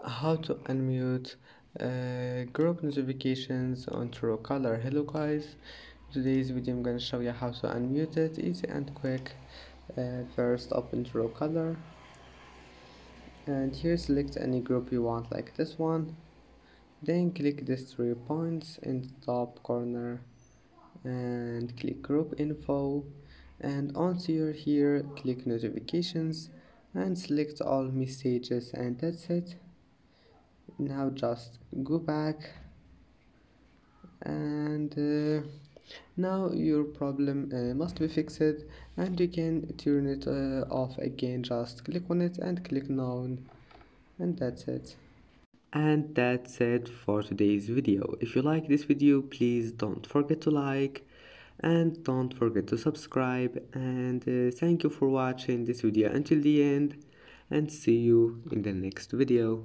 How to unmute group notifications on Truecaller. Hello guys, today's video I'm gonna show you how to unmute it easy and quick. First open Truecaller and here select any group you want like this one, then click these 3 points in the top corner and click group info, and once you're here click notifications and select all messages, and that's it. Now just go back and now your problem must be fixed, and you can turn it off again. Just click on it and click none, and that's it. And that's it for today's video. If you like this video, please don't forget to like and don't forget to subscribe, and thank you for watching this video until the end, and see you in the next video.